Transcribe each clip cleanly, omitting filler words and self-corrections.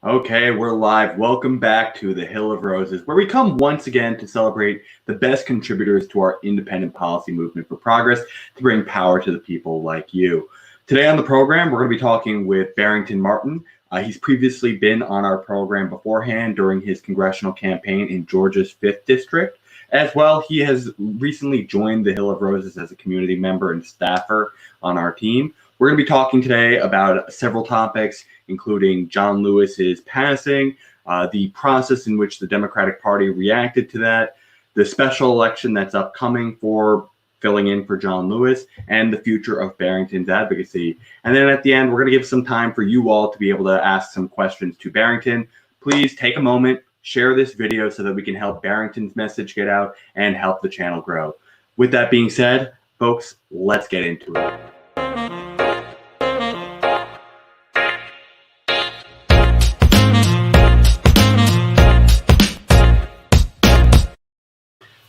Okay, we're live. Welcome back to the Hill of Roses, where we come once again to celebrate the best contributors to our independent policy movement for progress to bring power to the people like you. Today on the program, we're going to be talking with Barrington Martin. He's previously been on our program beforehand during his congressional campaign in Georgia's 5th District. As well, he has recently joined the Hill of Roses as a community member and staffer on our team. We're going to be talking today about several topics, including John Lewis's passing, the process in which the Democratic Party reacted to that, the special election that's upcoming for filling in for John Lewis, and the future of Barrington's advocacy. And then at the end, we're going to give some time for you all to be able to ask some questions to Barrington. Please take a moment, share this video so that we can help Barrington's message get out and help the channel grow. With that being said, folks, let's get into it.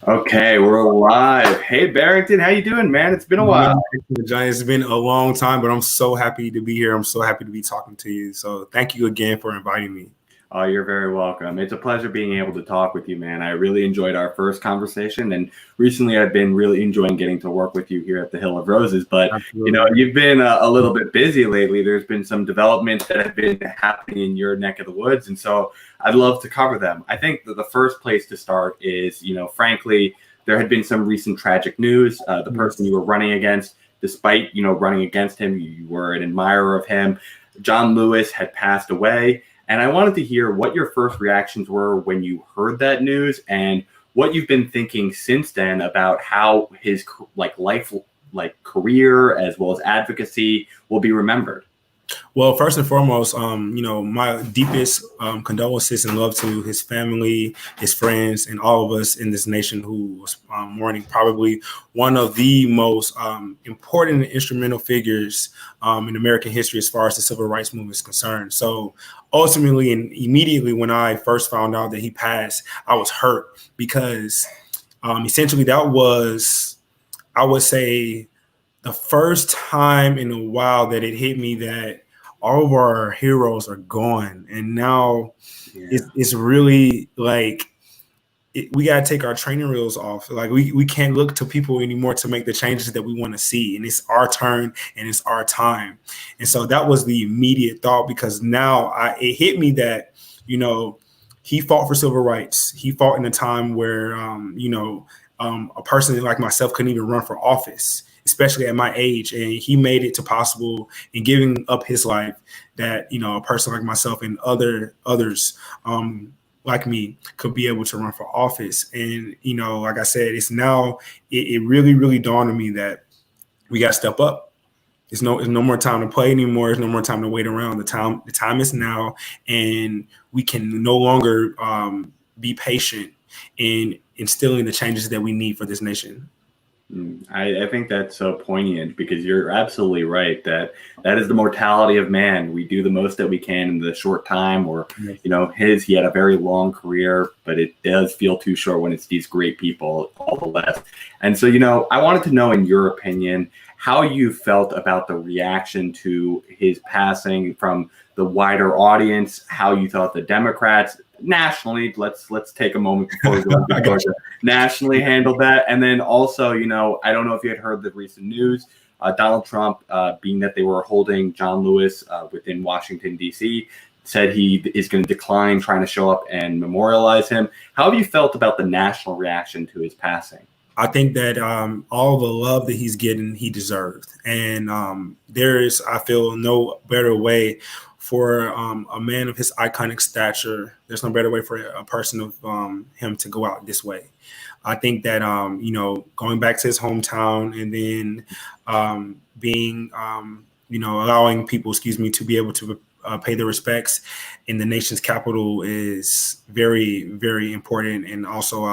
Okay, we're live. Hey, Barrington, how you doing, man? It's been a while. It's been a long time, but I'm so happy to be here. I'm so happy to be talking to you. So thank you again for inviting me. Oh, you're very welcome. It's a pleasure being able to talk with you, man. I really enjoyed our first conversation, and recently I've been really enjoying getting to work with you here at the Hill of Roses. But, you know, you've been a little bit busy lately. There's been some developments that have been happening in your neck of the woods, and so I'd love to cover them. I think that the first place to start is, you know, frankly, there had been some recent tragic news. The person you were running against, despite, you know, running against him, you were an admirer of him. John Lewis had passed away. And I wanted to hear what your first reactions were when you heard that news and what you've been thinking since then about how his life, career, as well as advocacy will be remembered. Well, first and foremost, you know, my deepest condolences and love to his family, his friends, and all of us in this nation who was mourning probably one of the most important and instrumental figures in American history as far as the civil rights movement is concerned. So ultimately and immediately when I first found out that he passed, I was hurt because essentially that was, I would say, the first time in a while that it hit me that all of our heroes are gone. And now it's really like we got to take our training wheels off. Like we can't look to people anymore to make the changes that we want to see. And it's our turn and it's our time. And so that was the immediate thought, because now it hit me that, you know, he fought for civil rights. He fought in a time where, a person like myself couldn't even run for office, especially at my age. And he made it to possible in giving up his life that, you know, a person like myself and others like me could be able to run for office. And, you know, like I said, it's now, it really, really dawned on me that we got to step up. There's no more time to play anymore. There's no more time to wait around. The time is now, and we can no longer be patient in instilling the changes that we need for this nation. I think that's so poignant, because you're absolutely right that is the mortality of man. We do the most that we can in the short time, or, you know, he had a very long career, but it does feel too short when it's these great people, all the less. And so, you know, I wanted to know, in your opinion, how you felt about the reaction to his passing from the wider audience, how you thought the Democrats nationally, let's take a moment before we go into Georgia, nationally handled that. And then also, you know, I don't know if you had heard the recent news, Donald Trump, being that they were holding John Lewis within Washington, D.C., said he is going to decline trying to show up and memorialize him. How have you felt about the national reaction to his passing? I think that all the love that he's getting, he deserved. And there is, I feel, no better way for a man of his iconic stature. There's no better way for a person of him to go out this way. I think that, you know, going back to his hometown and then being, you know, allowing people, to be able to pay their respects in the nation's capital is very, very important. And also,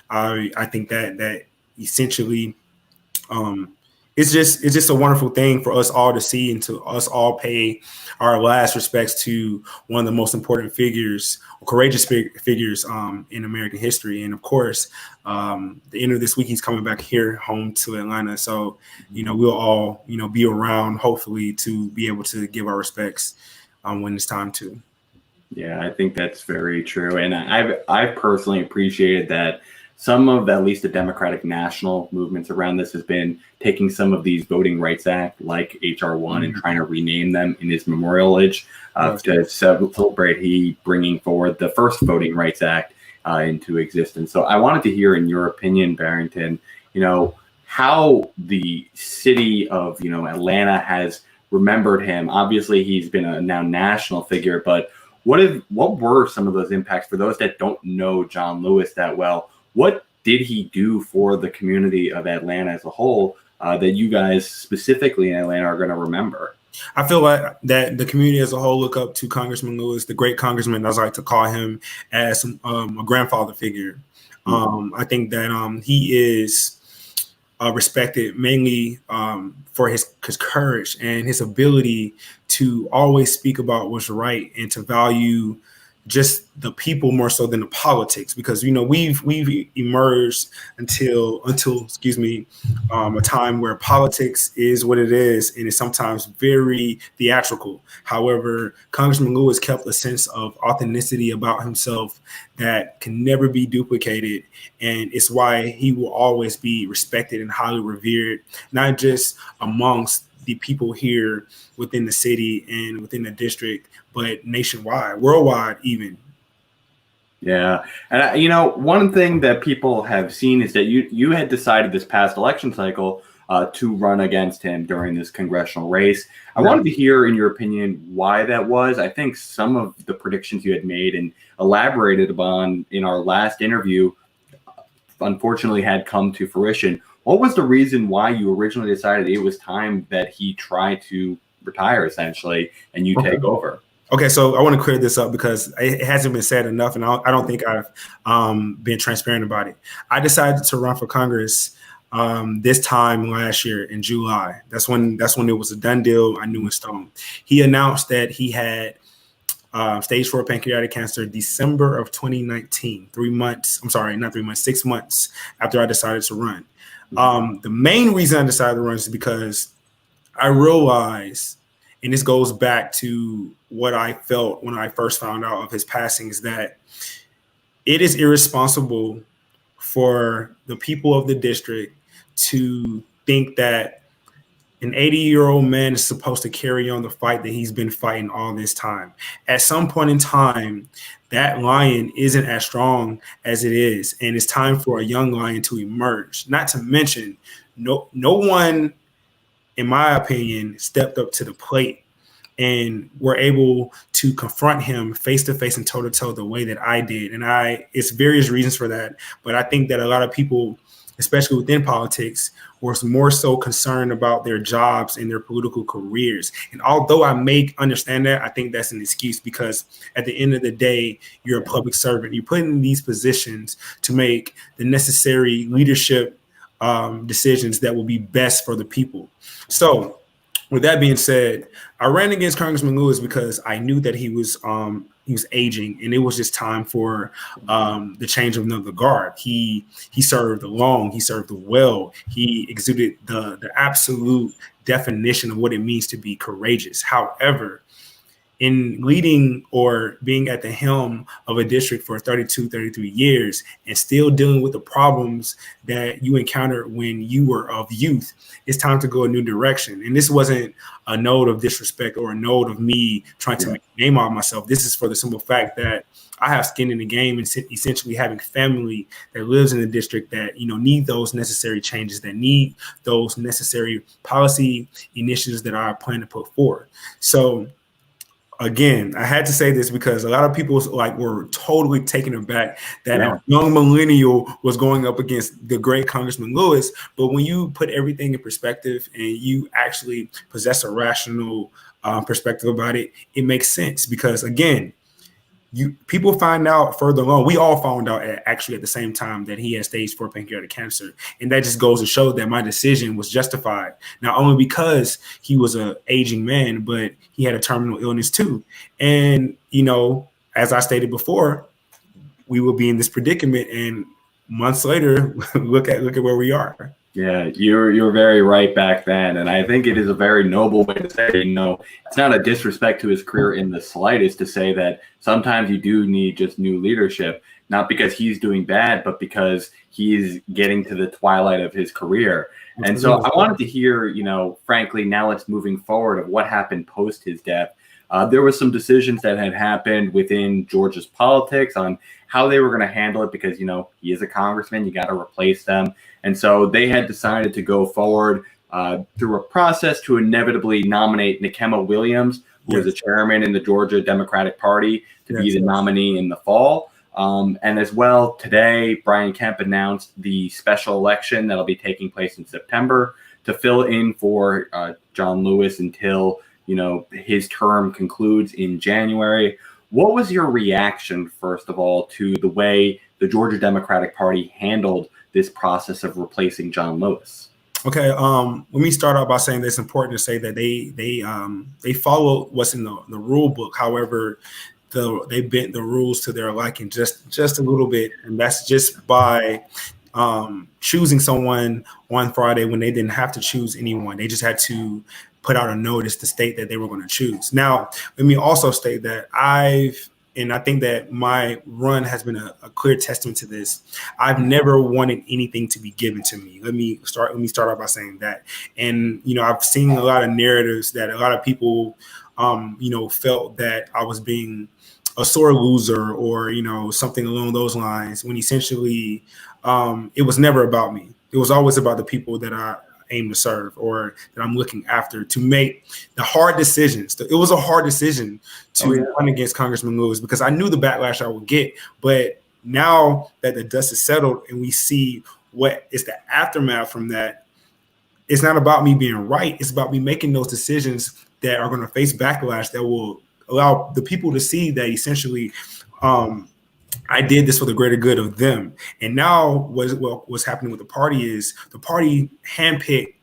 I think that essentially it's just a wonderful thing for us all to see, and to us all pay our last respects to one of the most important figures, courageous figures in American history. And of course, the end of this week, he's coming back here home to Atlanta. So, you know, we'll all, you know, be around, hopefully, to be able to give our respects when it's time to. Yeah, I think that's very true. And I've personally appreciated that some of at least the Democratic national movements around this has been taking some of these Voting Rights Act like HR1 and trying to rename them in his memorialage to celebrate he bringing forward the first Voting Rights Act into existence. So I wanted to hear, in your opinion, Barrington, how the city of Atlanta has remembered him. Obviously, he's been a now national figure, but what were some of those impacts for those that don't know John Lewis that well? What did he do for the community of Atlanta as a whole that you guys specifically in Atlanta are going to remember? I feel like that the community as a whole look up to Congressman Lewis, the great congressman, as I like to call him, as a grandfather figure. I think that he is respected mainly for his courage and his ability to always speak about what's right and to value just the people more so than the politics, because we've emerged until a time where politics is what it is and it's sometimes very theatrical. However, Congressman Lewis kept a sense of authenticity about himself that can never be duplicated, and it's why he will always be respected and highly revered, not just amongst the people here within the city and within the district, but nationwide, worldwide even. Yeah. And, one thing that people have seen is that you had decided this past election cycle to run against him during this congressional race. I wanted to hear, in your opinion, why that was. I think some of the predictions you had made and elaborated upon in our last interview, unfortunately, had come to fruition. What was the reason why you originally decided it was time that he tried to retire, essentially, and you take over? Okay, so I want to clear this up because it hasn't been said enough, and I don't think I've been transparent about it. I decided to run for Congress this time last year in July. That's when it was a done deal. I knew in stone. He announced that he had stage 4 pancreatic cancer December of 2019. 6 months after I decided to run. The main reason I decided to run is because I realized, and this goes back to what I felt when I first found out of his passing, is that it is irresponsible for the people of the district to think that an 80-year-old man is supposed to carry on the fight that he's been fighting all this time. At some point in time, that lion isn't as strong as it is, and it's time for a young lion to emerge. Not to mention, no one, in my opinion, stepped up to the plate and were able to confront him face to face and toe to toe the way that I did. And it's various reasons for that. But I think that a lot of people, especially within politics, were more so concerned about their jobs and their political careers. And although I may understand that, I think that's an excuse, because at the end of the day, you're a public servant. You're put in these positions to make the necessary leadership decisions that will be best for the people. So with that being said, I ran against Congressman Lewis because I knew that he was aging, and it was just time for the change of the guard. He served long, he served well, he exuded the absolute definition of what it means to be courageous. However, in leading or being at the helm of a district for 32, 33 years and still dealing with the problems that you encountered when you were of youth, it's time to go a new direction. And this wasn't a note of disrespect or a note of me trying to make a name out of myself. This is for the simple fact that I have skin in the game, and essentially having family that lives in the district that, need those necessary changes, that need those necessary policy initiatives that I plan to put forward. So again, I had to say this because a lot of people were totally taken aback that a young millennial was going up against the great Congressman Lewis. But when you put everything in perspective and you actually possess a rational perspective about it, it makes sense. Because again, people find out further along. We all found out actually at the same time that he had stage 4 pancreatic cancer. And that just goes to show that my decision was justified, not only because he was an aging man, but he had a terminal illness too. And, as I stated before, we will be in this predicament, and months later, look at where we are. Yeah, you're very right back then, and I think it is a very noble way to say, it's not a disrespect to his career in the slightest to say that sometimes you do need just new leadership, not because he's doing bad, but because he's getting to the twilight of his career. And so I wanted to hear, frankly, now let's moving forward of what happened post his death. There were some decisions that had happened within Georgia's politics on how they were going to handle it because, he is a congressman, you got to replace them. And so they had decided to go forward through a process to inevitably nominate Nikema Williams, who is a chairman in the Georgia Democratic Party, to be the nominee in the fall. And as well, today, Brian Kemp announced the special election that'll be taking place in September to fill in for John Lewis until, his term concludes in January. What was your reaction, first of all, to the way the Georgia Democratic Party handled this process of replacing John Lewis? Okay, let me start out by saying that it's important to say that they follow what's in the rule book. However, they bent the rules to their liking just a little bit, and that's just by choosing someone on Friday when they didn't have to choose anyone. They just had to put out a notice to state that they were going to choose. Now, let me also state that I think that my run has been a clear testament to this. I've never wanted anything to be given to me. Let me start out by saying that. And, I've seen a lot of narratives that a lot of people, felt that I was being a sore loser or, something along those lines, when essentially it was never about me. It was always about the people that I aim to serve or that I'm looking after, to make the hard decisions. It was a hard decision to run against Congressman Lewis because I knew the backlash I would get. But now that the dust is settled and we see what is the aftermath from that, it's not about me being right. It's about me making those decisions that are going to face backlash that will allow the people to see that essentially I did this for the greater good of them. And now what's happening with the party is the party handpicked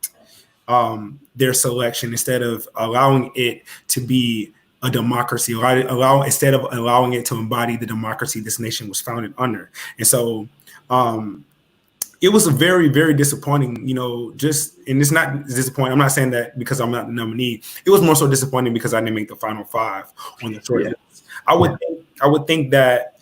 their selection instead of allowing it to be a democracy, instead of allowing it to embody the democracy this nation was founded under. And so it was a very, very disappointing, and it's not disappointing. I'm not saying that because I'm not the nominee. It was more so disappointing because I didn't make the final five on the short list. I would think that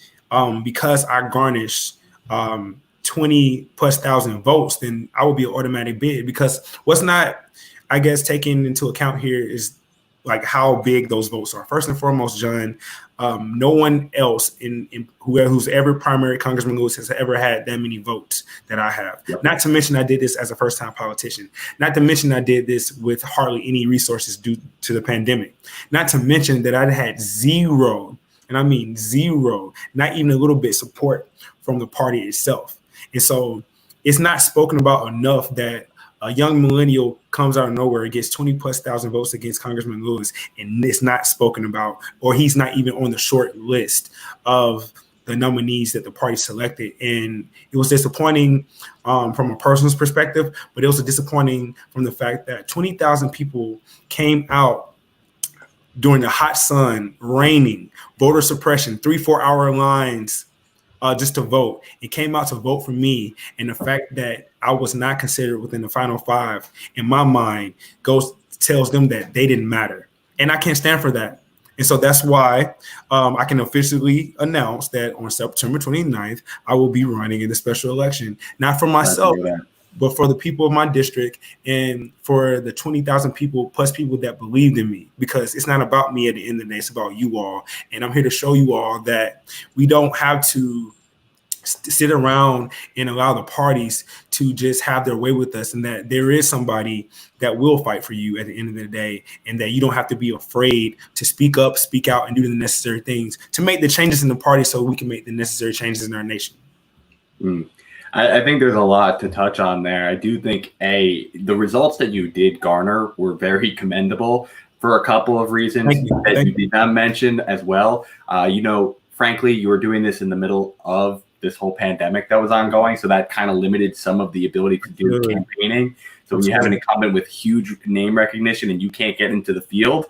because I garnished 20,000+ votes, then I would be an automatic bid. Because what's not, I guess, taken into account here is like how big those votes are. First and foremost, John, no one else in who's ever primary Congressman Lewis has ever had that many votes that I have. Yep. Not to mention I did this as a first-time politician. Not to mention I did this with hardly any resources due to the pandemic. Not to mention that I had zero, and I mean zero, not even a little bit support from the party itself. And so it's not spoken about enough that a young millennial comes out of nowhere and gets 20,000+ votes against Congressman Lewis, and it's not spoken about, or he's not even on the short list of the nominees that the party selected. And it was disappointing from a personal perspective, but it was disappointing from the fact that 20,000 people came out during the hot sun, raining, voter suppression, 3-4 hour lines just to vote. It came out to vote for me. And the fact that I was not considered within the final five, in my mind, tells them that they didn't matter. And I can't stand for that. And so that's why I can officially announce that on September 29th, I will be running in the special election, not for myself, but for the people of my district and for the 20,000 people plus people that believed in me, because it's not about me at the end of the day. It's about you all. And I'm here to show you all that we don't have to sit around and allow the parties to just have their way with us, and that there is somebody that will fight for you at the end of the day, and that you don't have to be afraid to speak up, speak out, and do the necessary things to make the changes in the party so we can make the necessary changes in our nation. I think there's a lot to touch on there. I do think, the results that you did garner were very commendable for a couple of reasons that you did not mention as well. Frankly, you were doing this in the middle of this whole pandemic that was ongoing, so that kind of limited some of the ability to do campaigning. So when you have an incumbent with huge name recognition and you can't get into the field,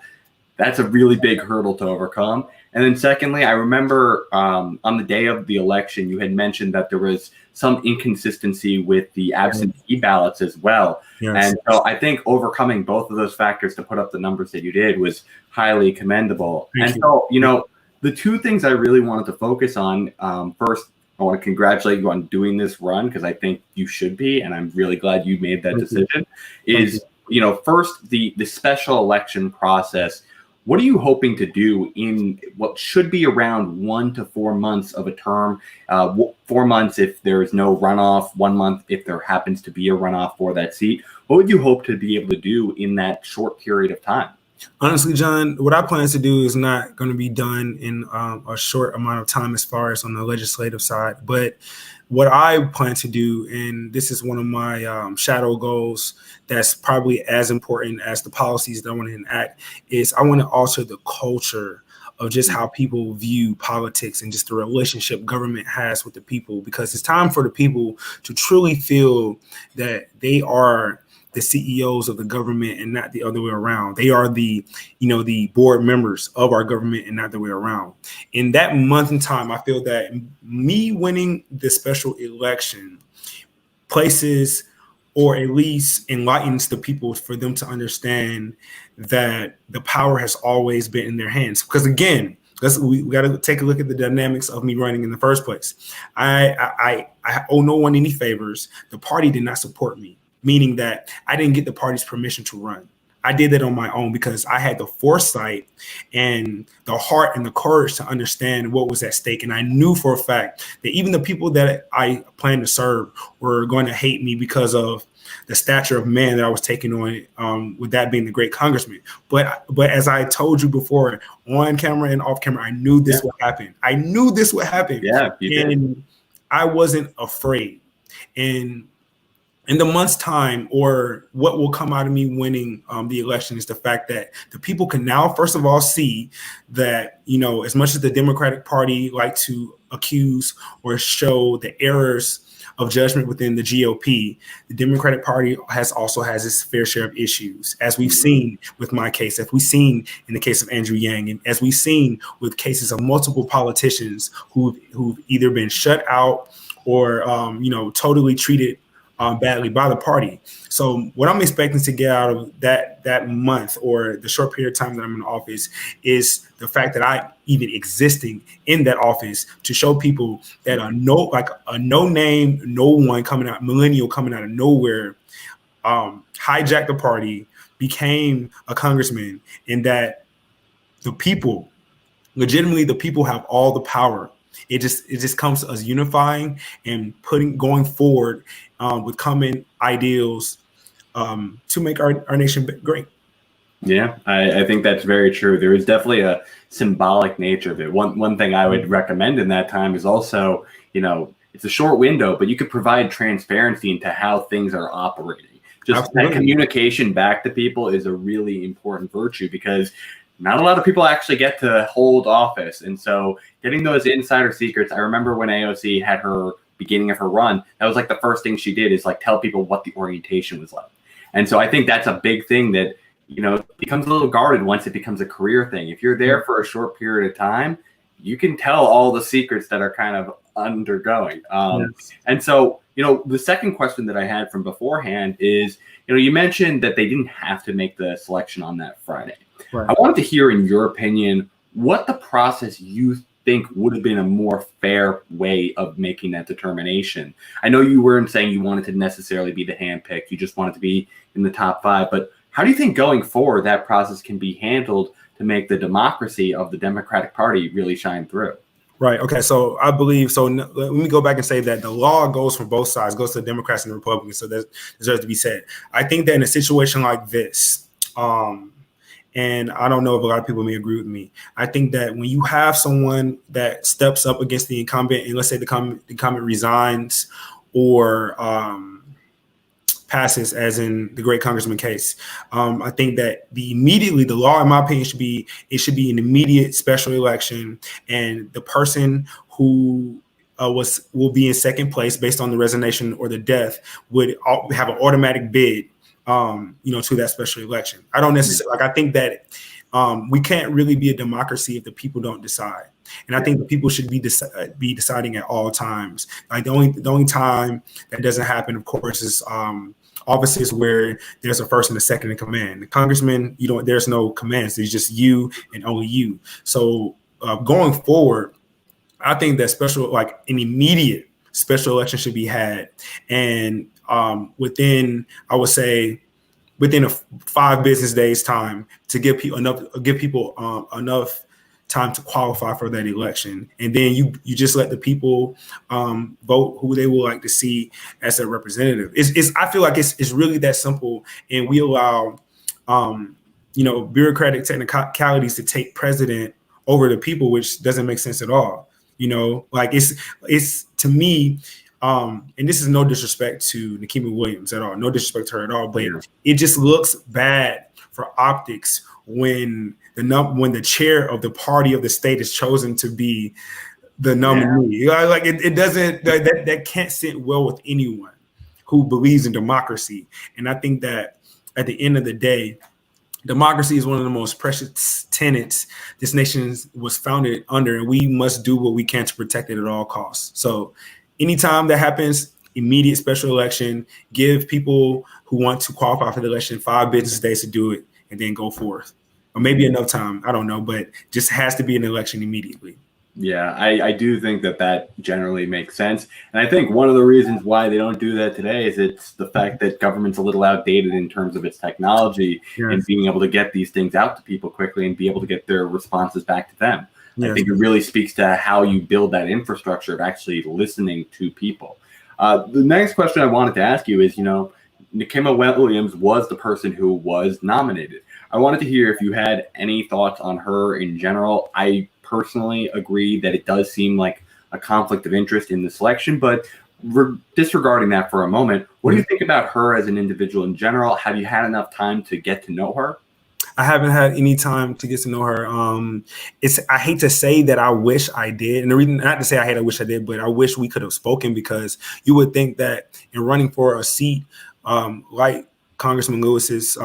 that's a really big hurdle to overcome. And then secondly, I remember on the day of the election, you had mentioned that there was some inconsistency with the absentee ballots as well. Yes. And so I think overcoming both of those factors to put up the numbers that you did was highly commendable. Thank and you. so, you know, the two things I really wanted to focus on, first, I want to congratulate you on doing this run because I think you should be, and I'm really glad you made that decision. You know, first, the special election process. What are you hoping to do in what should be around 1 to 4 months of a term? 4 months if there is no runoff, 1 month if there happens to be a runoff for that seat. What would you hope to be able to do in that short period of time? Honestly, John, what I plan to do is not going to be done in a short amount of time as far as on the legislative side. But what I plan to do, and this is one of my shadow goals that's probably as important as the policies that I want to enact, is I want to alter the culture of just how people view politics and just the relationship government has with the people, because it's time for the people to truly feel that they are the CEOs of the government and not the other way around. They are the board members of our government and not the way around. In that month in time, I feel that me winning the special election places, or at least enlightens the people for them to understand that the power has always been in their hands. Because again, we got to take a look at the dynamics of me running in the first place. I owe no one any favors. The party did not support me, meaning that I didn't get the party's permission to run. I did that on my own because I had the foresight and the heart and the courage to understand what was at stake. And I knew for a fact that even the people that I planned to serve were going to hate me because of the stature of man that I was taking on, with that being the great congressman. But as I told you before, on camera and off camera, I knew this would happen. I knew this would happen. Yeah, you and did. I wasn't afraid. And in the month's time, or what will come out of me winning the election, is the fact that the people can now, first of all, see that, as much as the Democratic Party like to accuse or show the errors of judgment within the GOP, the Democratic Party also has its fair share of issues, as we've seen with my case, as we've seen in the case of Andrew Yang, and as we've seen with cases of multiple politicians who've either been shut out or totally treated badly by the party. So what I'm expecting to get out of that month, or the short period of time that I'm in office, is the fact that I even existing in that office to show people that a no name, no one coming out, millennial coming out of nowhere, hijacked the party, became a congressman, and that the people, legitimately the people, have all the power. It just comes to us unifying and going forward with common ideals to make our nation great. Yeah, I think that's very true. There is definitely a symbolic nature of it. One thing I would recommend in that time is also, it's a short window, but you could provide transparency into how things are operating. Just Absolutely. that communication back to people is a really important virtue, because not a lot of people actually get to hold office. And so getting those insider secrets, I remember when AOC had her beginning of her run, that was like the first thing she did, is like tell people what the orientation was like. And so I think that's a big thing that, becomes a little guarded once it becomes a career thing. If you're there for a short period of time, you can tell all the secrets that are kind of undergoing. Yes. And so, the second question that I had from beforehand is, you mentioned that they didn't have to make the selection on that Friday. Right. I wanted to hear, in your opinion, what the process you think would have been a more fair way of making that determination. I know you weren't saying you wanted to necessarily be the handpicked. You just wanted to be in the top 5. But how do you think going forward that process can be handled to make the democracy of the Democratic Party really shine through? Right. Okay. So I believe, let me go back and say that the law goes for both sides, goes to the Democrats and the Republicans. So that deserves to be said. I think that in a situation like this, and I don't know if a lot of people may agree with me, I think that when you have someone that steps up against the incumbent, and let's say the incumbent resigns or passes, as in the great congressman case, I think that the law, in my opinion, should be an immediate special election, and the person who will be in second place based on the resignation or the death would have an automatic bid to that special election. I don't necessarily I think that we can't really be a democracy if the people don't decide. And I think the people should be deciding at all times. Like the only time that doesn't happen, of course, is offices where there's a first and a second in command. The congressman, there's no commands. It's just you and only you. So going forward, I think that an immediate special election should be had, and within, I would say, within 5 business days time, to give people enough time to qualify for that election. And then you just let the people vote who they would like to see as a representative. I feel like it's really that simple. And we allow, bureaucratic technicalities to take precedent over the people, which doesn't make sense at all. Like it's to me, and this is no disrespect to Nikema Williams at all, no disrespect to her at all, but it just looks bad for optics when the chair of the party of the state is chosen to be the nominee. Like it doesn't, that can't sit well with anyone who believes in democracy. And I think that at the end of the day, democracy is one of the most precious tenets this nation was founded under, and we must do what we can to protect it at all costs. So anytime that happens, immediate special election, give people who want to qualify for the election 5 business days to do it, and then go forth. Or maybe enough time, I don't know, but just has to be an election immediately. Yeah, I do think that generally makes sense. And I think one of the reasons why they don't do that today is it's the fact that government's a little outdated in terms of its technology and being able to get these things out to people quickly and be able to get their responses back to them. I think it really speaks to how you build that infrastructure of actually listening to people. The next question I wanted to ask you is, Nikema Williams was the person who was nominated. I wanted to hear if you had any thoughts on her in general. I personally agree that it does seem like a conflict of interest in the selection, but disregarding that for a moment, what do you think about her as an individual in general? Have you had enough time to get to know her? I haven't had any time to get to know her. I hate to say that I wish I did. And the reason, not to say I wish I did, but I wish we could have spoken, because you would think that in running for a seat like Congressman Lewis's,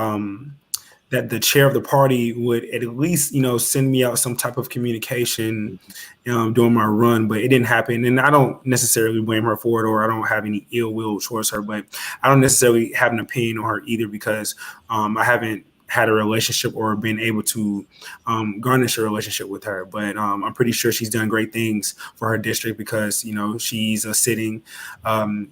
that the chair of the party would at least, send me out some type of communication during my run, but it didn't happen. And I don't necessarily blame her for it, or I don't have any ill will towards her, but I don't necessarily have an opinion on her either, because I haven't had a relationship or been able to garnish a relationship with her. But I'm pretty sure she's done great things for her district, because, she's a sitting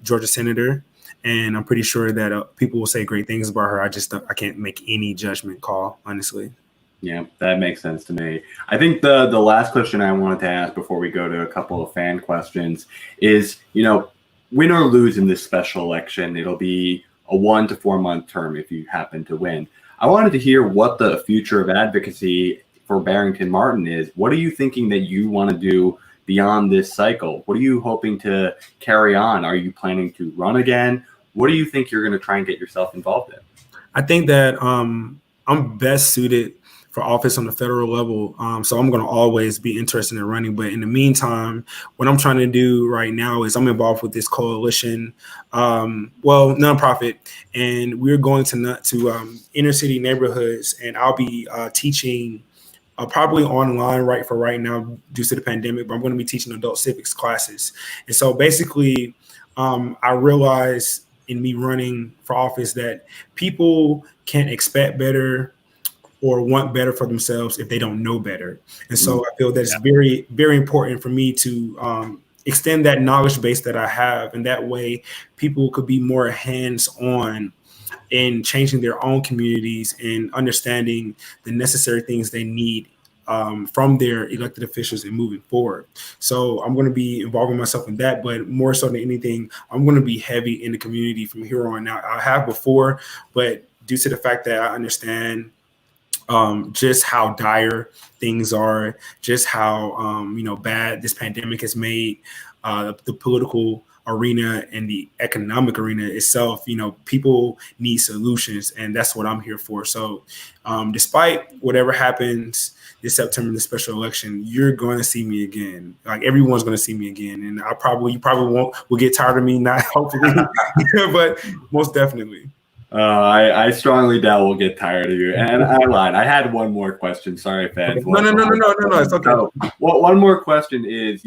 Georgia senator. And I'm pretty sure that people will say great things about her. I can't make any judgment call, honestly. Yeah, that makes sense to me. I think the last question I wanted to ask before we go to a couple of fan questions is, win or lose in this special election, it'll be a 1 to 4 month term if you happen to win. I wanted to hear what the future of advocacy for Barrington Martin is. What are you thinking that you want to do beyond this cycle? What are you hoping to carry on? Are you planning to run again? What do you think you're going to try and get yourself involved in? I think that I'm best suited for office on the federal level. So I'm going to always be interested in running. But in the meantime, what I'm trying to do right now is I'm involved with this coalition, nonprofit, and we're going to inner city neighborhoods, and I'll be teaching probably online right now due to the pandemic, but I'm going to be teaching adult civics classes. And so basically, I realized in me running for office that people can't expect better or want better for themselves if they don't know better. And so I feel that it's very, very important for me to extend that knowledge base that I have. And that way people could be more hands-on in changing their own communities and understanding the necessary things they need from their elected officials and moving forward. So I'm going to be involving myself in that, but more so than anything, I'm going to be heavy in the community from here on out. I have before, but due to the fact that I understand just how dire things are, just how, bad this pandemic has made the political arena and the economic arena itself, people need solutions, and that's what I'm here for. So despite whatever happens this September in the special election, you're going to see me again. Like, everyone's going to see me again. And you probably will get tired of me, not hopefully, but most definitely. I strongly doubt we'll get tired of you. And I lied. I had one more question. Sorry, fans. Okay. No. It's okay. So, well, one more question is,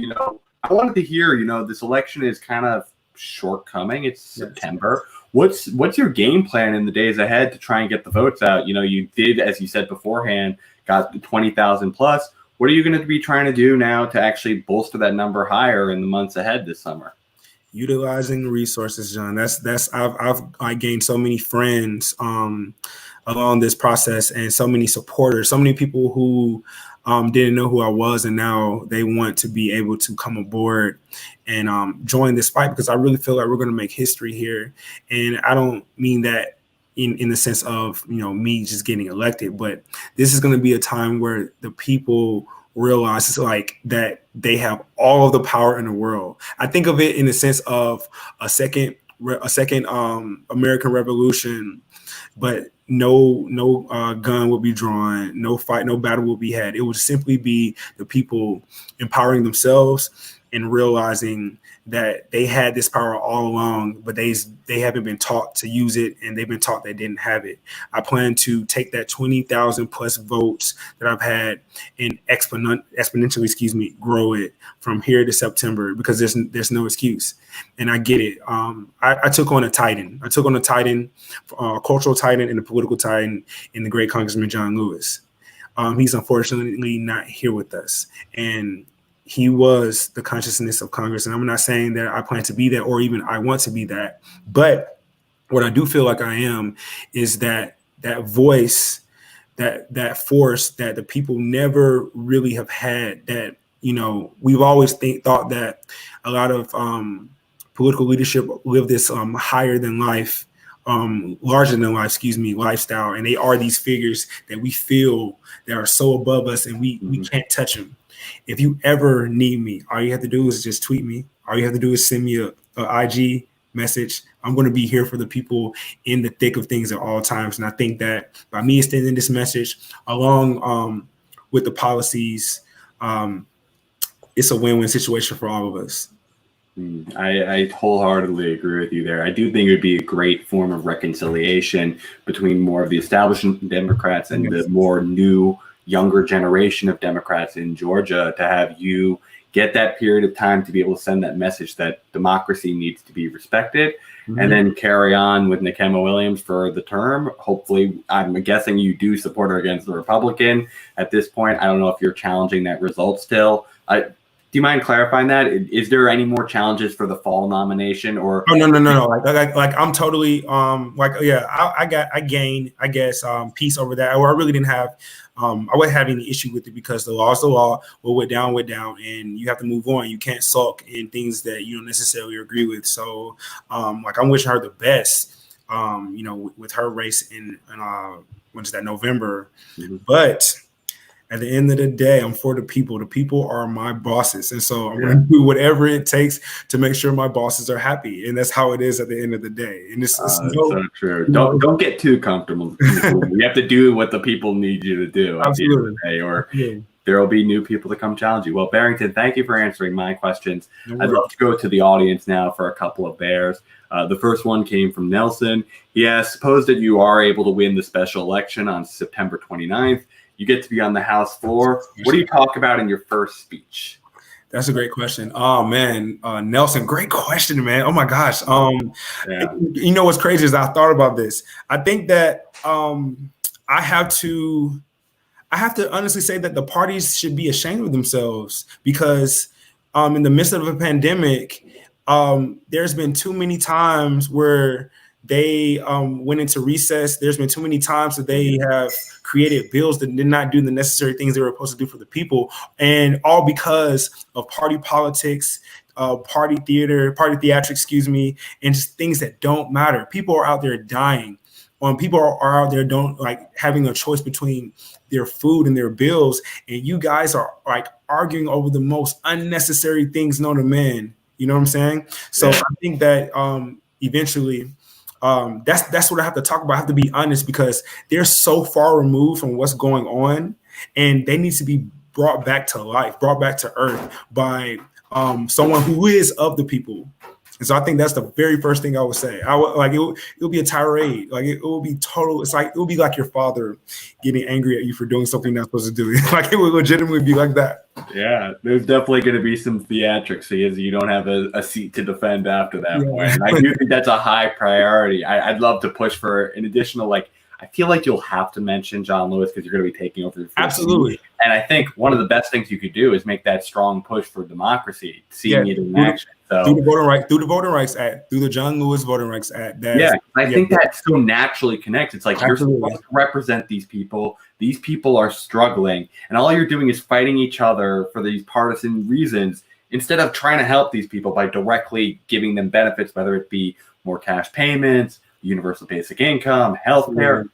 I wanted to hear, this election is kind of shortcoming. It's September. What's your game plan in the days ahead to try and get the votes out? You did, as you said beforehand, got 20,000 plus. What are you going to be trying to do now to actually bolster that number higher in the months ahead this summer? Utilizing resources, John. I've gained so many friends along this process, and so many supporters, so many people who didn't know who I was, and now they want to be able to come aboard and join this fight, because I really feel like we're going to make history here. And I don't mean that in the sense of me just getting elected, but this is going to be a time where the people realize it's like that they have all of the power in the world. I think of it in the sense of a second American Revolution, but no gun will be drawn, no fight, no battle will be had. It would simply be the people empowering themselves and realizing that they had this power all along, but they haven't been taught to use it, and they've been taught they didn't have it. I plan to take that 20,000 plus votes that I've had and exponentially, grow it from here to September, because there's no excuse. And I get it. I took on a titan. I took on a titan, a cultural titan and a political titan in the great Congressman John Lewis. He's unfortunately not here with us. And he was the consciousness of Congress. And I'm not saying that I plan to be that, or even I want to be that. But what I do feel like I am is that voice, that force that the people never really have had, that, we've always thought that a lot of political leadership live this larger than life, lifestyle. And they are these figures that we feel that are so above us, and we can't touch them. If you ever need me, all you have to do is just tweet me. All you have to do is send me a IG message. I'm going to be here for the people in the thick of things at all times. And I think that by me extending this message along with the policies, it's a win-win situation for all of us. I wholeheartedly agree with you there. I do think it would be a great form of reconciliation between more of the establishment Democrats and the more new, younger generation of Democrats in Georgia, to have you get that period of time to be able to send that message that democracy needs to be respected, and then carry on with Nikema Williams for the term. Hopefully, I'm guessing you do support her against the Republican at this point. I don't know if you're challenging that result still. Do you mind clarifying that? Is there any more challenges for the fall nomination, or? Oh, no. Like I'm totally I gained, I guess, peace over that. Or I really didn't have I wasn't having any issue with it, because the law is the law. What went down, and you have to move on. You can't sulk in things that you don't necessarily agree with. So I'm wishing her the best, with her race in when is that, November. But at the end of the day, I'm for the people. The people are my bosses. And so I'm going to do whatever it takes to make sure my bosses are happy. And that's how it is at the end of the day. And it's so true. Don't get too comfortable. You have to do what the people need you to do at the end of the day, or there will be new people to come challenge you. Well, Barrington, thank you for answering my questions. I'd love to go to the audience now for a couple of theirs. The first one came from Nelson. He asked, suppose that you are able to win the special election on September 29th. You get to be on the House floor. What do you talk about in your first speech? That's a great question. Oh man, Nelson, great question, man. Oh my gosh. You know what's crazy is I thought about this. I think that I have to honestly say that the parties should be ashamed of themselves, because in the midst of a pandemic, there's been too many times where they went into recess. There's been too many times that they have created bills that did not do the necessary things they were supposed to do for the people, and all because of party politics, party theatrics, and just things that don't matter. People are out there dying. People are out there having a choice between their food and their bills, and you guys are arguing over the most unnecessary things known to man. You know what I'm saying? So I think that eventually. That's what I have to talk about. I have to be honest, because they're so far removed from what's going on, and they need to be brought back to life, brought back to earth by someone who is of the people. And so I think that's the very first thing I would say. I would like it would be a tirade. Like it would be total. It's like it would be like your father getting angry at you for doing something you're not supposed to do. Like it would legitimately be like that. Yeah, there's definitely going to be some theatrics as you don't have a seat to defend after that point. And I do think that's a high priority. I'd love to push for an additional, like, I feel like you'll have to mention John Lewis because you're going to be taking over the Absolutely. And I think one of the best things you could do is make that strong push for democracy, seeing it in action. So through the Voting Rights Act, through the John Lewis Voting Rights Act. I think that so naturally connects. It's like you're supposed to represent these people. These people are struggling, and all you're doing is fighting each other for these partisan reasons instead of trying to help these people by directly giving them benefits, whether it be more cash payments, universal basic income, healthcare,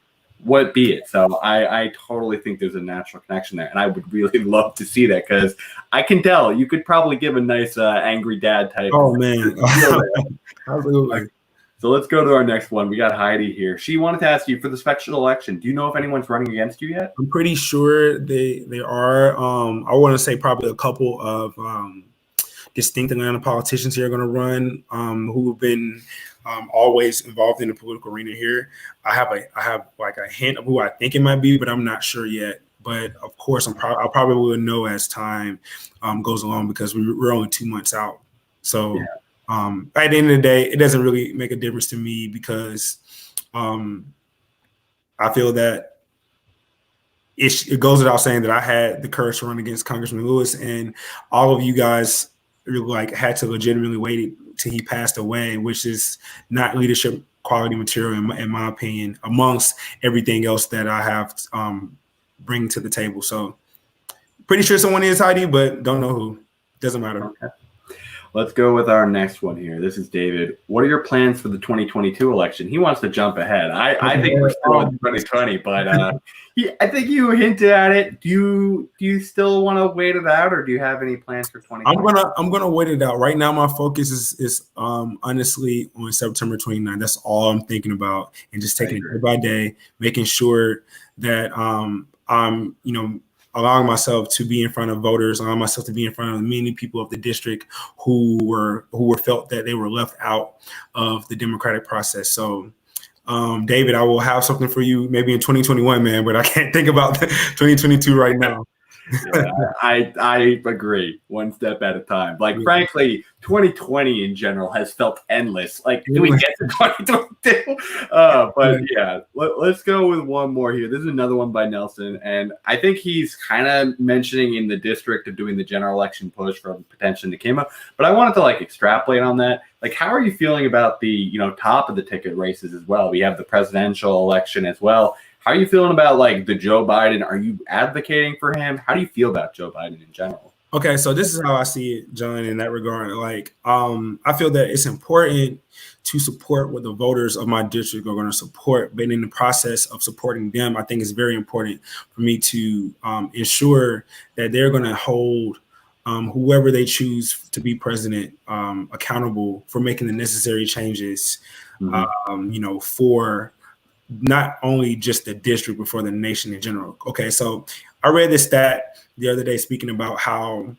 what be it. So I totally think there's a natural connection there, and I would really love to see that because I can tell you could probably give a nice angry dad type. Oh man, absolutely. So let's go to our next one. We got Heidi here. She wanted to ask you for the special election. Do you know if anyone's running against you yet? I'm pretty sure they are. I want to say probably a couple of distinct Atlanta politicians here are going to run who have been always involved in the political arena here. I have like a hint of who I think it might be, but I'm not sure yet. But of course, I'll probably will know as time goes along because we're only 2 months out. So at the end of the day, it doesn't really make a difference to me because I feel that it goes without saying that I had the courage to run against Congressman Lewis, and all of you guys like had to legitimately wait till he passed away, which is not leadership quality material in my opinion, amongst everything else that I have bring to the table. So pretty sure someone is Heidi, but don't know who. Doesn't matter. Okay. Let's go with our next one here. This is David. What are your plans for the 2022 election? He wants to jump ahead. I think we're still in 2020, but I think you hinted at it. Do you still want to wait it out, or do you have any plans for 2020? I'm gonna wait it out. Right now, my focus is honestly on September 29th. That's all I'm thinking about, and just taking it day by day, making sure that I'm allowing myself to be in front of voters, allowing myself to be in front of many people of the district who were felt that they were left out of the democratic process. So, David, I will have something for you maybe in 2021, man, but I can't think about 2022 right now. Yeah, I agree. One step at a time. Like, frankly, 2020 in general has felt endless. Like, do we get to 2022? But yeah, let's go with one more here. This is another one by Nelson, and I think he's kind of mentioning in the district of doing the general election push from potentially the Kima. But I wanted to like extrapolate on that. Like, how are you feeling about the top of the ticket races as well? We have the presidential election as well. How are you feeling about like the Joe Biden? Are you advocating for him? How do you feel about Joe Biden in general? Okay, so this is how I see it, John, in that regard. Like, I feel that it's important to support what the voters of my district are going to support, but in the process of supporting them, I think it's very important for me to ensure that they're going to hold whoever they choose to be president accountable for making the necessary changes, for not only just the district, but for the nation in general. Okay, so I read this stat the other day speaking about how,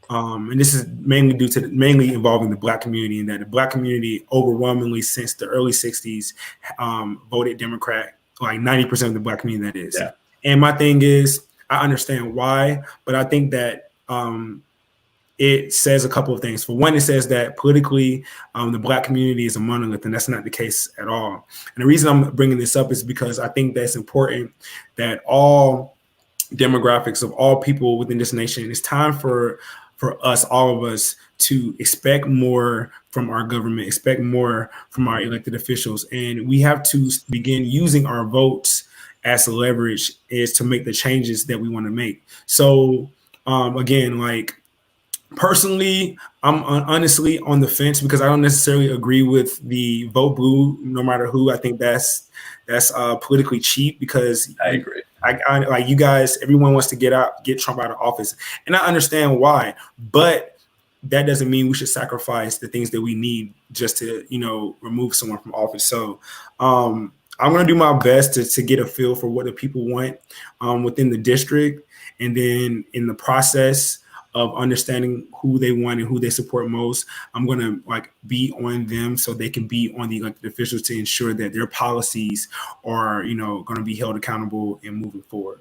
and this is mainly involving the Black community, and that the Black community overwhelmingly since the early 60s voted Democrat, like 90% of the Black community that is. Yeah. And my thing is, I understand why, but I think that it says a couple of things. For one, it says that politically, the Black community is a monolith, and that's not the case at all. And the reason I'm bringing this up is because I think that's important that all demographics of all people within this nation, it's time for us, all of us, to expect more from our government, expect more from our elected officials. And we have to begin using our votes as leverage is to make the changes that we want to make. So again, like, personally, I'm honestly on the fence because I don't necessarily agree with the vote blue, no matter who. I think that's politically cheap because I agree. I like you guys, everyone wants to get Trump out of office, and I understand why, but that doesn't mean we should sacrifice the things that we need just to, remove someone from office. So I'm going to do my best to get a feel for what the people want within the district, and then in the process, of understanding who they want and who they support most. I'm going to like be on them so they can be on the elected officials to ensure that their policies are, going to be held accountable and moving forward.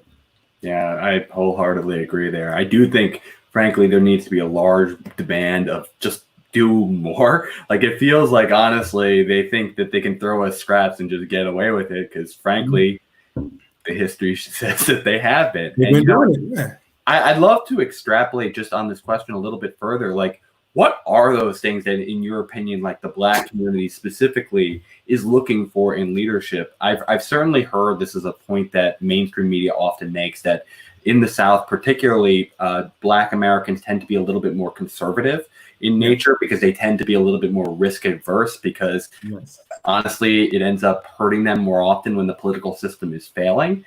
Yeah, I wholeheartedly agree there. I do think, frankly, there needs to be a large demand of just do more. Like, it feels like, honestly, they think that they can throw us scraps and just get away with it because, frankly, the history says that they have been. They've been doing it, yeah. I'd love to extrapolate just on this question a little bit further. Like, what are those things that, in your opinion, like the Black community specifically is looking for in leadership? I've certainly heard this is a point that mainstream media often makes, that in the South, particularly, Black Americans tend to be a little bit more conservative in nature because they tend to be a little bit more risk adverse because honestly, it ends up hurting them more often when the political system is failing.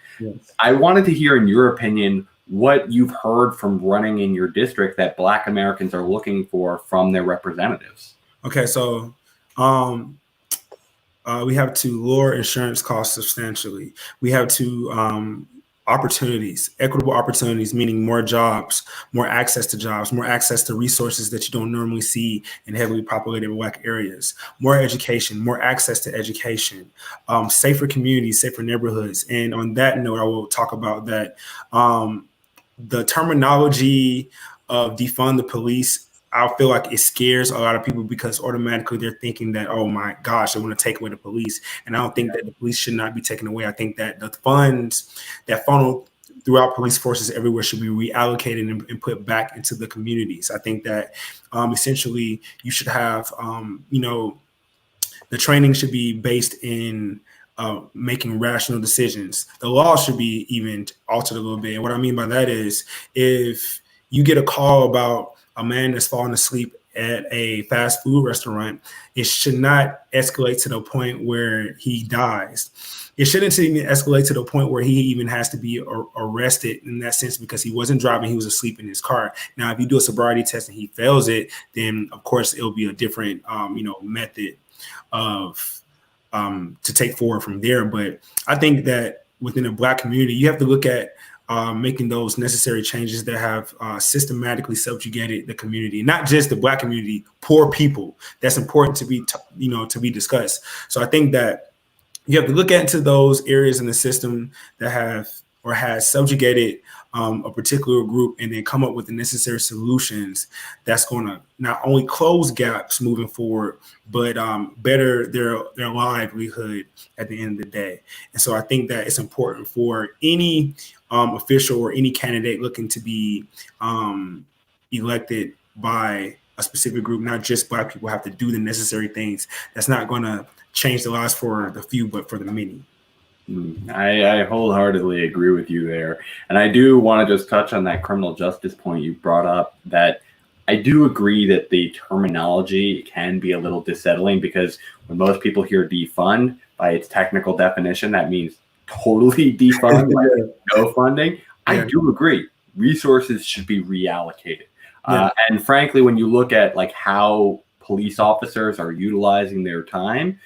I wanted to hear, in your opinion, what you've heard from running in your district that Black Americans are looking for from their representatives. Okay, so we have to lower insurance costs substantially. We have to equitable opportunities, meaning more jobs, more access to resources that you don't normally see in heavily populated Black areas, more education, more access to education, safer communities, safer neighborhoods. And on that note, I will talk about that. The terminology of defund the police, I feel like it scares a lot of people because automatically they're thinking that, oh my gosh, they want to take away the police. And I don't think that the police should not be taken away. I think that the funds that funnel throughout police forces everywhere should be reallocated and put back into the communities. I think that essentially you should have, the training should be based in making rational decisions. The law should be even altered a little bit. And what I mean by that is, if you get a call about a man that's falling asleep at a fast food restaurant, it should not escalate to the point where he dies. It shouldn't even escalate to the point where he even has to be arrested in that sense because he wasn't driving, he was asleep in his car. Now, if you do a sobriety test and he fails it, then of course it'll be a different, method of to take forward from there. But I think that within the Black community, you have to look at making those necessary changes that have systematically subjugated the community, not just the Black community, poor people. That's important to be, to be discussed. So I think that you have to look into those areas in the system that have or has subjugated a particular group, and then come up with the necessary solutions that's going to not only close gaps moving forward, but better their livelihood at the end of the day. And so I think that it's important for any official or any candidate looking to be elected by a specific group, not just Black people, have to do the necessary things. That's not going to change the lives for the few, but for the many. I wholeheartedly agree with you there. And I do want to just touch on that criminal justice point you brought up, that I do agree that the terminology can be a little dissettling, because when most people hear defund, by its technical definition, that means totally defund, like no funding. I do agree. Resources should be reallocated. And frankly, when you look at like how police officers are utilizing their time,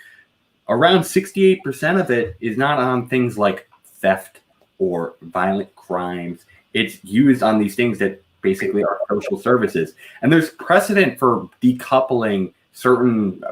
around 68% of it is not on things like theft or violent crimes. It's used on these things that basically are social services. And there's precedent for decoupling certain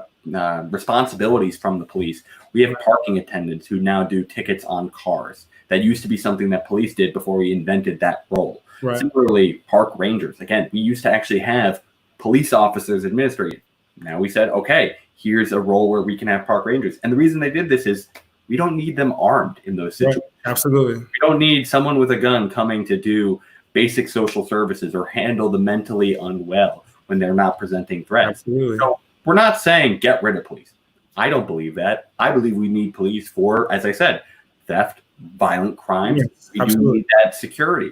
responsibilities from the police. We have parking attendants who now do tickets on cars. That used to be something that police did before we invented that role. Right. Similarly, park rangers. Again, we used to actually have police officers administrating. Now we said, okay, here's a role where we can have park rangers. And the reason they did this is we don't need them armed in those situations. Right. Absolutely. We don't need someone with a gun coming to do basic social services or handle the mentally unwell when they're not presenting threats. Absolutely. So we're not saying get rid of police. I don't believe that. I believe we need police for, as I said, theft, violent crimes. Yes, we do need that security.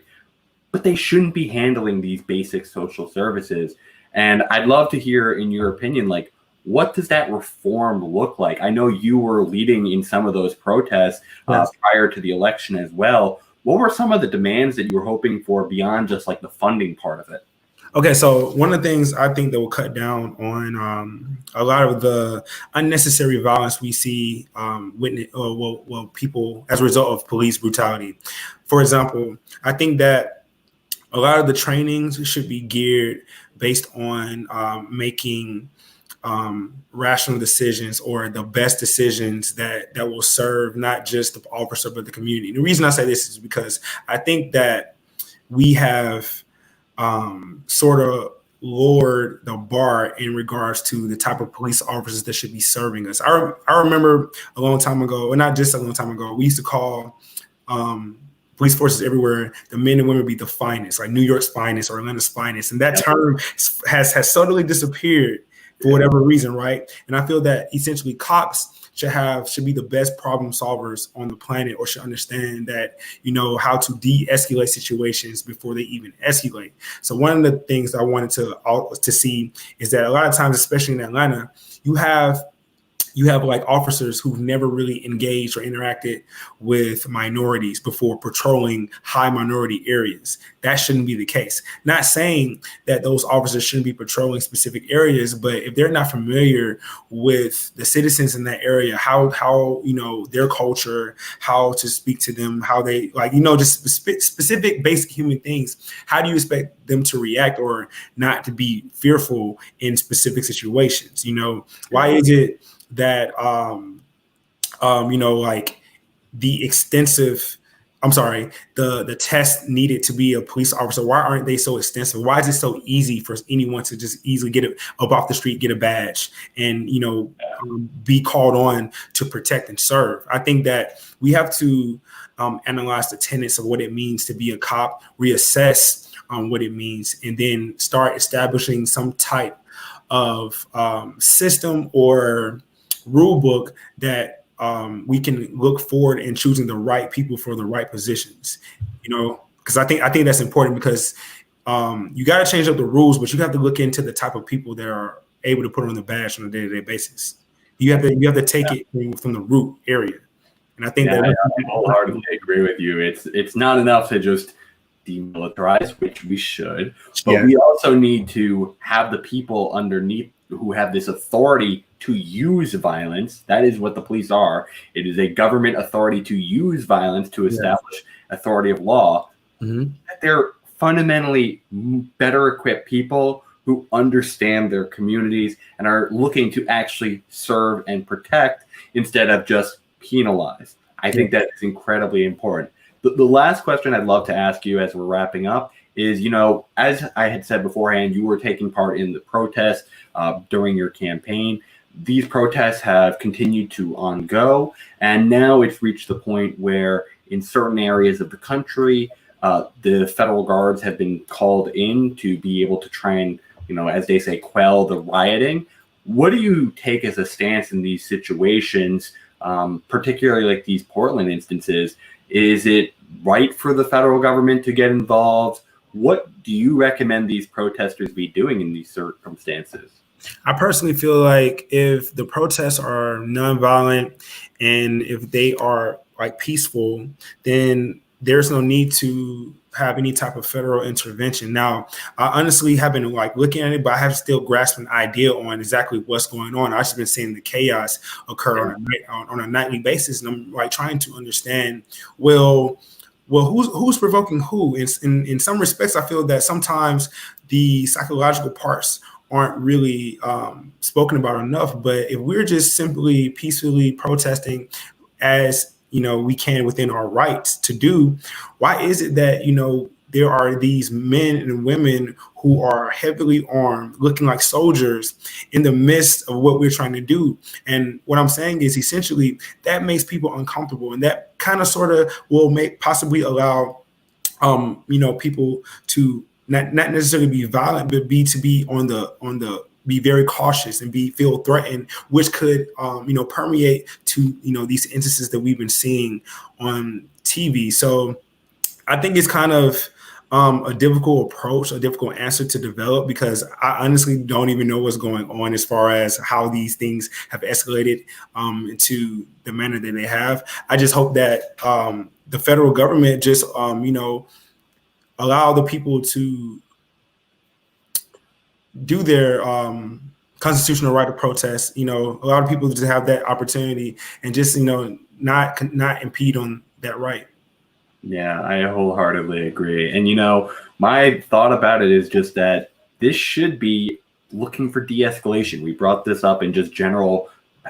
But they shouldn't be handling these basic social services. And I'd love to hear, in your opinion, like, what does that reform look like? I know you were leading in some of those protests prior to the election as well. What were some of the demands that you were hoping for beyond just like the funding part of it? Okay, so one of the things I think that will cut down on a lot of the unnecessary violence we see people as a result of police brutality. For example, I think that a lot of the trainings should be geared based on making rational decisions, or the best decisions that will serve not just the officer but the community. The reason I say this is because I think that we have sort of lowered the bar in regards to the type of police officers that should be serving us. I remember a long time ago, and not just a long time ago, we used to call police forces everywhere, the men and women be the finest, like New York's finest or Atlanta's finest. And that term has suddenly disappeared for whatever reason, right? And I feel that essentially cops should be the best problem solvers on the planet, or should understand that, how to de-escalate situations before they even escalate. So one of the things I wanted to see is that a lot of times, especially in Atlanta, you have like officers who've never really engaged or interacted with minorities before patrolling high minority areas. That shouldn't be the case. Not saying that those officers shouldn't be patrolling specific areas, but if they're not familiar with the citizens in that area, how their culture, how to speak to them, how they just specific basic human things, how do you expect them to react or not to be fearful in specific situations? Why is it that like the test needed to be a police officer, why aren't they so extensive? Why is it so easy for anyone to just easily get it up off the street, get a badge, and be called on to protect and serve? I think that we have to analyze the tenets of what it means to be a cop, reassess what it means, and then start establishing some type of system or rule book that we can look forward in choosing the right people for the right positions, because I think that's important, because you got to change up the rules, but you have to look into the type of people that are able to put on the badge on a day-to-day basis. You have to take it from the root area. And I think I wholeheartedly agree with you. It's not enough to just demilitarize, which we should, but we also need to have the people underneath who have this authority to use violence. That is what the police are. It is a government authority to use violence to establish authority of law. Mm-hmm. They're fundamentally better equipped people who understand their communities and are looking to actually serve and protect instead of just penalize. I think that is incredibly important. The last question I'd love to ask you as we're wrapping up is, as I had said beforehand, you were taking part in the protest during your campaign. These protests have continued to ongo, and now it's reached the point where in certain areas of the country, the federal guards have been called in to be able to try and, as they say, quell the rioting. What do you take as a stance in these situations, particularly like these Portland instances? Is it right for the federal government to get involved? What do you recommend these protesters be doing in these circumstances? I personally feel like if the protests are nonviolent and if they are peaceful, then there's no need to have any type of federal intervention. Now, I honestly have been looking at it, but I have still grasped an idea on exactly what's going on. I've just been seeing the chaos occur on a nightly basis, and I'm trying to understand, well, who's provoking who? In some respects, I feel that sometimes the psychological parts aren't really spoken about enough. But if we're just simply peacefully protesting as we can within our rights to do, why is it that there are these men and women who are heavily armed, looking like soldiers in the midst of what we're trying to do? And what I'm saying is essentially that makes people uncomfortable, and that kind of sort of will possibly allow people to not necessarily be violent, but be very cautious and feel threatened, which could permeate to these instances that we've been seeing on TV. So I think it's kind of a difficult approach, a difficult answer to develop, because I honestly don't even know what's going on as far as how these things have escalated into the manner that they have. I just hope that the federal government just allow the people to do their constitutional right to protest, allow the people to have that opportunity and just, not impede on that right. Yeah, I wholeheartedly agree. And my thought about it is just that this should be looking for de-escalation. We brought this up in just general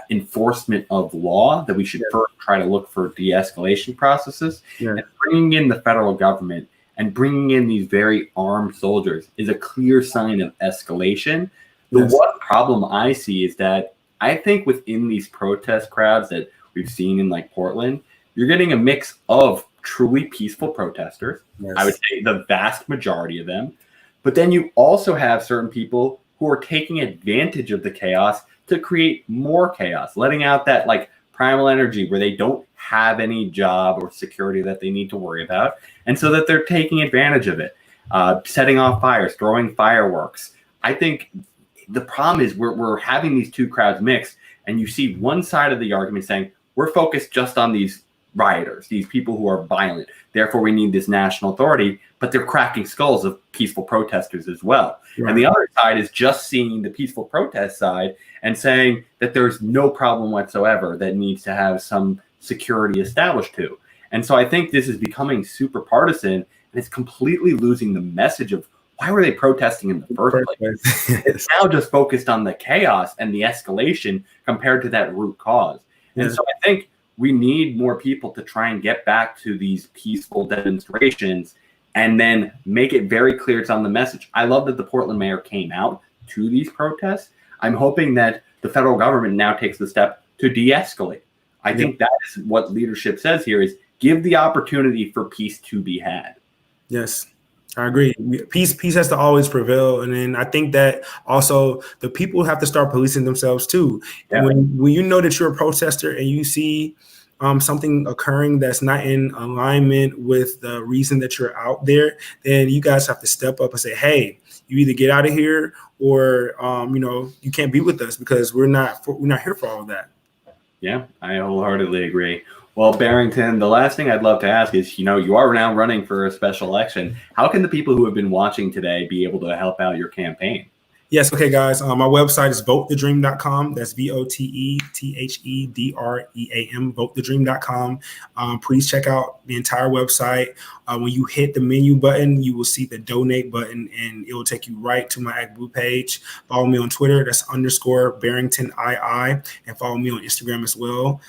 enforcement of law, that we should Yes. first try to look for de-escalation processes. Yes. And bringing in the federal government and bringing in these very armed soldiers is a clear sign of escalation. The Yes. one problem I see is that I think within these protest crowds that we've seen in like Portland, you're getting a mix of truly peaceful protesters. Yes. I would say the vast majority of them. But then you also have certain people who are taking advantage of the chaos to create more chaos, letting out that like primal energy where they don't have any job or security that they need to worry about. And so that they're taking advantage of it, setting off fires, throwing fireworks. I think the problem is we're having these two crowds mixed, and you see one side of the argument saying, we're focused just on these rioters, these people who are violent. Therefore, we need this national authority, but they're cracking skulls of peaceful protesters as well. Right. And the other side is just seeing the peaceful protest side and saying that there's no problem whatsoever that needs to have some security established to. And so I think this is becoming super partisan, and it's completely losing the message of why were they protesting in the first place? It's now just focused on the chaos and the escalation compared to that root cause. And so I think we need more people to try and get back to these peaceful demonstrations and then make it very clear it's on the message. I love that the Portland mayor came out to these protests. I'm hoping that the federal government now takes the step to de-escalate. I think that is what leadership says here, is give the opportunity for peace to be had. Yes, I agree. Peace has to always prevail. And then I think that also the people have to start policing themselves too. Yeah. When you know that you're a protester and you see something occurring that's not in alignment with the reason that you're out there, then you guys have to step up and say, hey, you either get out of here or, you can't be with us, because we're not here for all of that. Yeah, I wholeheartedly agree. Well, Barrington, the last thing I'd love to ask is, you are now running for a special election. How can the people who have been watching today be able to help out your campaign? Yes. Okay, guys. My website is votethedream.com. That's VOTETHEDREAM, votethedream.com. Please check out the entire website. When you hit the menu button, you will see the donate button, and it will take you right to my ActBlue page. Follow me on Twitter. That's _Barrington II, and follow me on Instagram as well.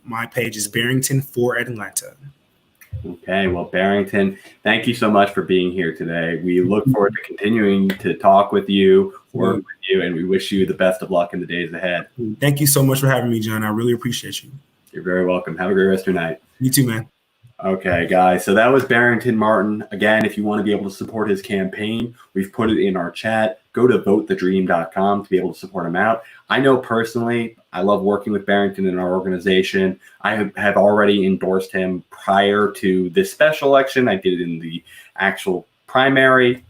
My page is Barrington for Atlanta. Okay, well, Barrington, thank you so much for being here today. We look forward to continuing to talk with you, work with you, and we wish you the best of luck in the days ahead. Thank you so much for having me, John. I really appreciate you. You're very welcome. Have a great rest of your night. You too, man. Okay, guys, so that was Barrington Martin. Again, if you want to be able to support his campaign, we've put it in our chat. Go to votethedream.com to be able to support him out. I know personally, I love working with Barrington in our organization. I have already endorsed him prior to this special election. I did it in the actual primary.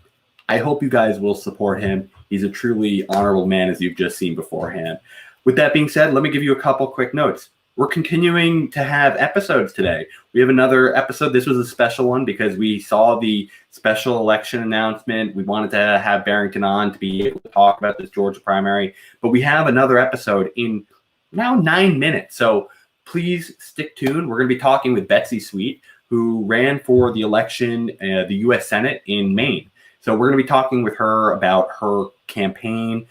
I hope you guys will support him. He's a truly honorable man, as you've just seen beforehand. With that being said, let me give you a couple quick notes. We're continuing to have episodes today. We have another episode. This was a special one because we saw the special election announcement. We wanted to have Barrington on to be able to talk about this Georgia primary. But we have another episode in now 9 minutes. So please stick tuned. We're going to be talking with Betsy Sweet, who ran for the election, the U.S. Senate in Maine. So we're going to be talking with her about her campaign.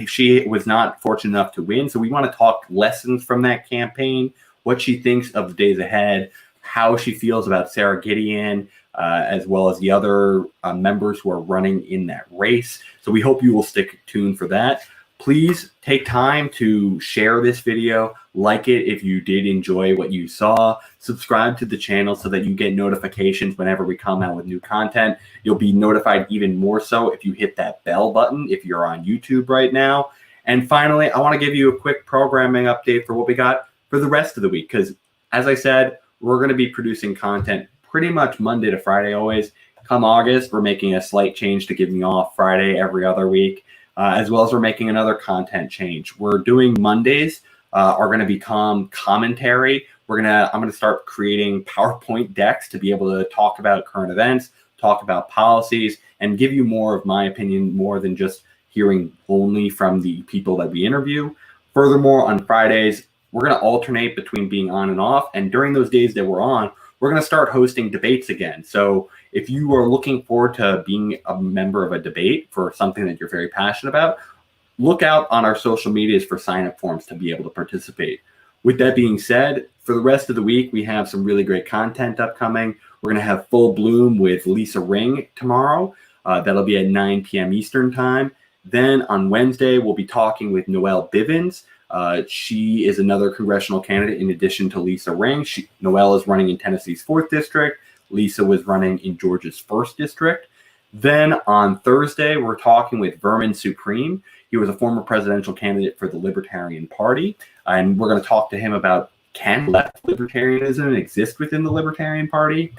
She was not fortunate enough to win, so we want to talk lessons from that campaign, what she thinks of the days ahead, how she feels about Sarah Gideon, as well as the other members who are running in that race. So we hope you will stick tuned for that. Please take time to share this video, like it if you did enjoy what you saw, subscribe to the channel so that you get notifications whenever we come out with new content. You'll be notified even more so if you hit that bell button if you're on YouTube right now. And finally, I want to give you a quick programming update for what we got for the rest of the week, because as I said, we're going to be producing content pretty much Monday to Friday always. Come August, we're making a slight change to give me off Friday every other week. As well as we're making another content change. We're doing Mondays are going to become commentary. I'm going to start creating PowerPoint decks to be able to talk about current events, talk about policies, and give you more of my opinion, more than just hearing only from the people that we interview. Furthermore, on Fridays, we're going to alternate between being on and off. And during those days that we're on, we're going to start hosting debates again. So if you are looking forward to being a member of a debate for something that you're very passionate about, look out on our social medias for sign-up forms to be able to participate. With that being said, for the rest of the week, we have some really great content upcoming. We're going to have Full Bloom with Lisa Ring tomorrow. That'll be at 9 p.m. Eastern time. Then on Wednesday, we'll be talking with Noelle Bivens. She is another congressional candidate in addition to Lisa Ring. Noelle is running in Tennessee's 4th District. Lisa was running in Georgia's 1st District. Then on Thursday, we're talking with Vermin Supreme. He was a former presidential candidate for the Libertarian Party. And we're going to talk to him about, can left libertarianism exist within the Libertarian Party?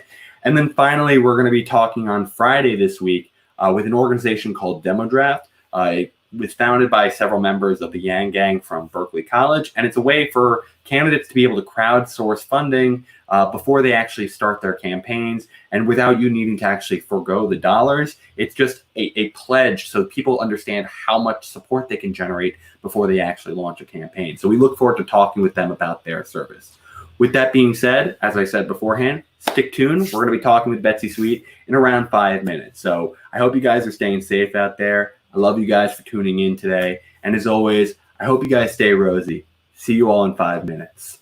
And then finally, we're going to be talking on Friday this week with an organization called Demodraft. It was founded by several members of the Yang Gang from Berkeley College, and it's a way for candidates to be able to crowdsource funding before they actually start their campaigns, and without you needing to actually forego the dollars. It's just a pledge so people understand how much support they can generate before they actually launch a campaign. So we look forward to talking with them about their service. With that being said, as I said beforehand, stick tuned. We're going to be talking with Betsy Sweet in around 5 minutes. So I hope you guys are staying safe out there. I love you guys for tuning in today. And as always, I hope you guys stay rosy. See you all in 5 minutes.